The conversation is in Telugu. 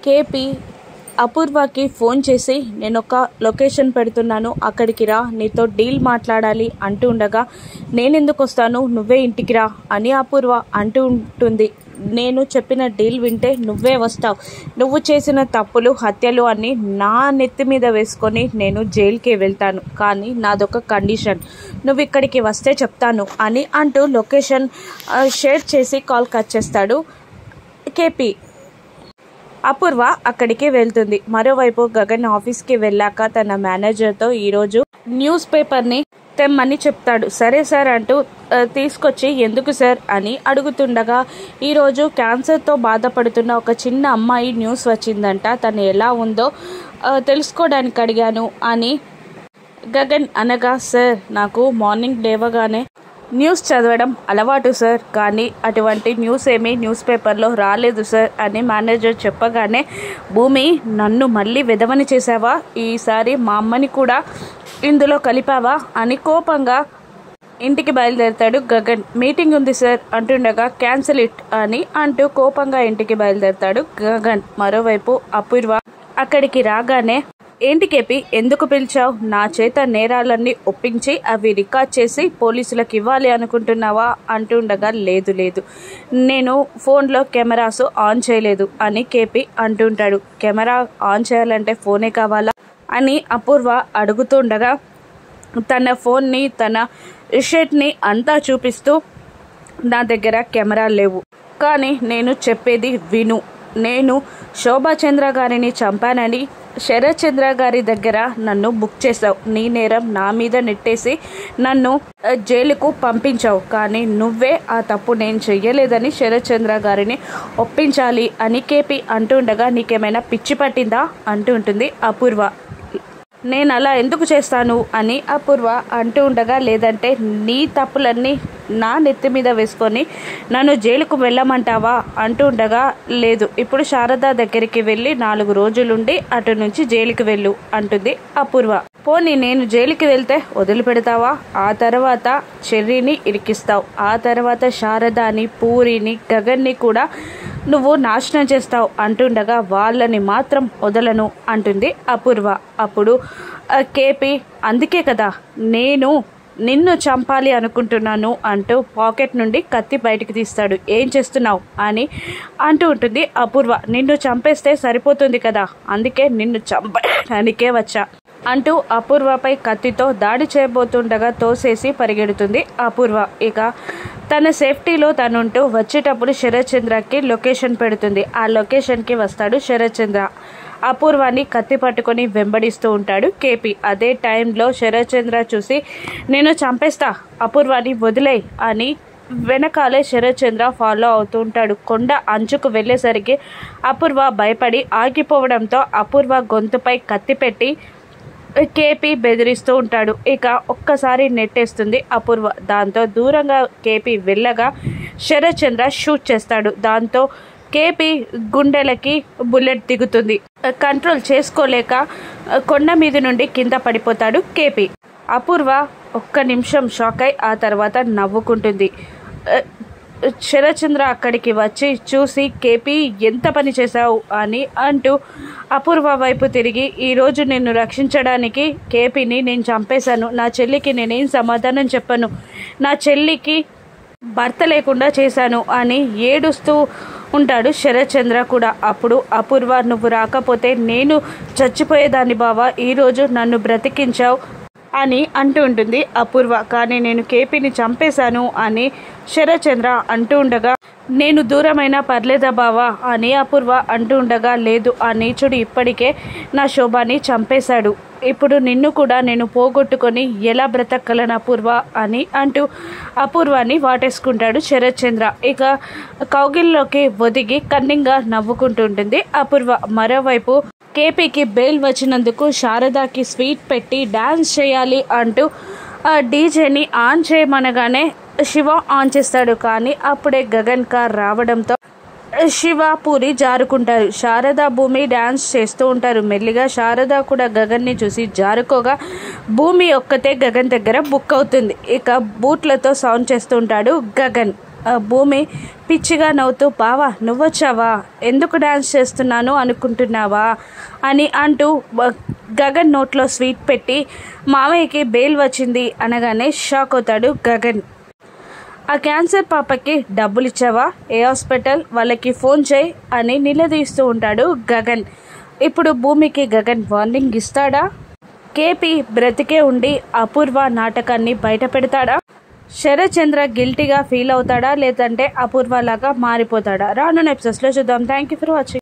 కేపీ అపూర్వకి ఫోన్ చేసి నేను ఒక లొకేషన్ పెడుతున్నాను, అక్కడికి రా, నీతో డీల్ మాట్లాడాలి అంటూ ఉండగా నేనెందుకు వస్తాను, నువ్వే ఇంటికి రా అని అపూర్వ అంటూ ఉంటుంది. నేను చెప్పిన డీల్ వింటే నువ్వే వస్తావు, నువ్వు చేసిన తప్పులు హత్యలు అన్నీ నా నెత్తి మీద వేసుకొని నేను జైలుకి వెళ్తాను, కానీ నాదొక కండిషన్, నువ్వు ఇక్కడికి వస్తే చెప్తాను అని అంటూ లొకేషన్ షేర్ చేసి కాల్ కట్ చేస్తాడు కేపీ. అపూర్వ అక్కడికి వెళ్తుంది. మరోవైపు గగన్ ఆఫీస్కి వెళ్ళాక తన మేనేజర్తో ఈరోజు న్యూస్ పేపర్ని తెమ్మని చెప్తాడు. సరే సార్ అంటూ తీసుకొచ్చి ఎందుకు సార్ అని అడుగుతుండగా ఈరోజు క్యాన్సర్తో బాధపడుతున్న ఒక చిన్న అమ్మాయి న్యూస్ వచ్చిందంట, తను ఎలా ఉందో తెలుసుకోవడానికి అడిగాను అని గగన్ అనగా, సార్ నాకు మార్నింగ్ లేవగానే న్యూస్ చదవడం అలవాటు సార్, కానీ అటువంటి న్యూస్ ఏమీ న్యూస్ పేపర్లో రాలేదు సార్ అని మేనేజర్ చెప్పగానే, భూమి నన్ను మళ్ళీ వెధవని చేసావా, ఈసారి మా అమ్మని కూడా ఇందులో కలిపావా అని కోపంగా ఇంటికి బయలుదేరతాడు గగన్. మీటింగ్ ఉంది సార్ అంటుండగా క్యాన్సిల్ ఇట్ అని అంటూ కోపంగా ఇంటికి బయలుదేరతాడు గగన్. మరోవైపు అపూర్వ అక్కడికి రాగానే, ఏంటి కేపీ ఎందుకు పిలిచావు, నా చేత నేరాలన్నీ ఒప్పించి అవి రికార్డ్ చేసి పోలీసులకు ఇవ్వాలి అనుకుంటున్నావా అంటుండగా, లేదు లేదు, నేను ఫోన్లో కెమెరాస్ ఆన్ చేయలేదు అని కేపీ అంటుంటాడు. కెమెరా ఆన్ చేయాలంటే ఫోనే కావాలా అని అపూర్వ అడుగుతుండగా తన ఫోన్ని తన షర్ట్ని అంతా చూపిస్తూ, నా దగ్గర కెమెరా లేవు, కానీ నేను చెప్పేది విను, నేను శోభాచంద్ర గారిని చంపానని శరత్ చంద్ర గారి దగ్గర నన్ను బుక్ చేసావు, నీ నేరం నా మీద నెట్టేసి నన్ను జైలుకు పంపించావు, కానీ నువ్వే ఆ తప్పు నేను చెయ్యలేదని శరత్ చంద్ర గారిని ఒప్పించాలి అని కేపీ అంటుండగా, నీకేమైనా పిచ్చి పట్టిందా అంటూ ఉంటుంది అపూర్వ. నేను అలా ఎందుకు చేస్తాను అని అపూర్వ అంటూ ఉండగా, లేదంటే నీ తప్పులన్నీ నా నెత్తి మీద వేసుకొని నన్ను జైలుకు వెళ్ళమంటావా అంటూ ఉండగా, లేదు, ఇప్పుడు శారద దగ్గరికి వెళ్ళి 4 రోజులుండి అటు నుంచి జైలుకి వెళ్ళు అంటుంది అపూర్వ. పోనీ నేను జైలుకి వెళ్తే వదిలిపెడతావా, ఆ తర్వాత చెర్రీని ఇరికిస్తావు, ఆ తర్వాత శారదాని, పూరిని, గగన్ని కూడా నువ్వు నాశనం చేస్తావు అంటుండగా, వాళ్ళని మాత్రం వదలను అంటుంది అపూర్వ. అప్పుడు కేపీ, అందుకే కదా నేను నిన్ను చంపాలి అనుకుంటున్నాను అంటూ పాకెట్ నుండి కత్తి బయటికి తీస్తాడు. ఏం చేస్తున్నావు అని అంటూ ఉంటుంది అపూర్వ. నిన్ను చంపేస్తే సరిపోతుంది కదా, అందుకే నిన్ను చంపడానికే వచ్చా అంటూ అపూర్వపై కత్తితో దాడి చేయబోతుండగా తోసేసి పరిగెడుతుంది అపూర్వ. ఇక తన సేఫ్టీలో తనుంటూ వచ్చేటప్పుడు శరత్ చంద్రకి లొకేషన్ పెడుతుంది. ఆ లొకేషన్కి వస్తాడు శరత్ చంద్ర. అపూర్వాన్ని కత్తి పట్టుకొని వెంబడిస్తూ ఉంటాడు కేపీ. అదే టైంలో శరత్ చంద్ర చూసి, నేను చంపేస్తా, అపూర్వాన్ని వదిలే అని వెనకాలే శరత్ చంద్ర ఫాలో అవుతూ ఉంటాడు. కొండ అంచుకు వెళ్ళేసరికి అపూర్వ భయపడి ఆగిపోవడంతో అపూర్వ గొంతుపై కత్తి పెట్టి కేపీ బెదిరిస్తూ ఉంటాడు. ఇక ఒక్కసారి నెట్టేస్తుంది అపూర్వ. దాంతో దూరంగా కేపీ వెళ్ళగా శరత్ చంద్ర షూట్ చేస్తాడు. దాంతో కేపీ గుండెలకి బుల్లెట్ దిగుతుంది. కంట్రోల్ చేసుకోలేక కొండ మీద నుండి కింద పడిపోతాడు కేపీ. అపూర్వ ఒక్క నిమిషం షాక్ అయి ఆ తర్వాత నవ్వుకుంటుంది. శరత్ చంద్ర అక్కడికి వచ్చి చూసి, కేపీ ఎంత పని చేశావు అని అంటూ అపూర్వ వైపు తిరిగి, ఈరోజు నిన్ను రక్షించడానికి కేపీని నేను చంపేశాను, నా చెల్లికి నేనేం సమాధానం చెప్పను, నా చెల్లికి భర్త లేకుండా చేశాను అని ఏడుస్తూ ఉంటాడు శరత్ చంద్ర కూడా. అప్పుడు అపూర్వ, నువ్వు రాకపోతే నేను చచ్చిపోయేదాన్ని బావా, ఈరోజు నన్ను బ్రతికించావు అని అంటూ ఉంటుంది అపూర్వ. కానీ నేను కేపీని చంపేశాను అని శరత్ చంద్ర అంటూ ఉండగా, నేను దూరమైనా పర్లేదా బావా అని అపూర్వ అంటూ ఉండగా, లేదు, ఆ నీచుడు ఇప్పటికే నా శోభాని చంపేశాడు, ఇప్పుడు నిన్ను కూడా నేను పోగొట్టుకొని ఎలా బ్రతకలను అపూర్వ అని అంటూ అపూర్వాన్ని వాటేసుకుంటాడు శరత్ చంద్ర. ఇక కౌగిల్లోకి ఒదిగి కన్నింగా నవ్వుకుంటూ ఉంటుంది అపూర్వ. మరోవైపు కేపీకి బెయిల్ వచ్చినందుకు శారదాకి స్వీట్ పెట్టి డాన్స్ చేయాలి అంటూ డీజేని ఆన్ చేయమనగానే శివ ఆన్ చేస్తాడు. కానీ అప్పుడే గగన్ కార్ రావడంతో శివ, పూరి జారుకుంటారు. శారద, భూమి డాన్స్ చేస్తూ ఉంటారు. మెల్లిగా శారద కూడా గగన్ని చూసి జారుకోగా భూమి ఒక్కతే గగన్ దగ్గర బుక్ అవుతుంది. ఇక బూట్లతో సౌండ్ చేస్తూ ఉంటాడు గగన్. భూమి పిచ్చిగా నవ్వుతూ బావా నువ్వొచ్చావా, ఎందుకు డ్యాన్స్ చేస్తున్నాను అనుకుంటున్నావా అని అంటూ గగన్ నోట్లో స్వీట్ పెట్టి మామయ్యకి బెయిల్ వచ్చింది అనగానే షాక్ అవుతాడు గగన్. ఆ క్యాన్సర్ పాపకి డబ్బులు ఇచ్చావా, ఏ హాస్పిటల్, వాళ్ళకి ఫోన్ చేయి అని నిలదీస్తూ ఉంటాడు గగన్. ఇప్పుడు భూమికి గగన్ వార్నింగ్ ఇస్తాడా? కేపీ బ్రతికే ఉండి అపూర్వ నాటకాన్ని బయట పెడతాడా? శరత్చంద్ర గిల్టీగా ఫీల్ అవుతాడా, లేదంటే అపూర్వ లాగా మారిపోతాడా? రానున్న ఎపిసోడ్స్లో చూద్దాం. Thank you for watching.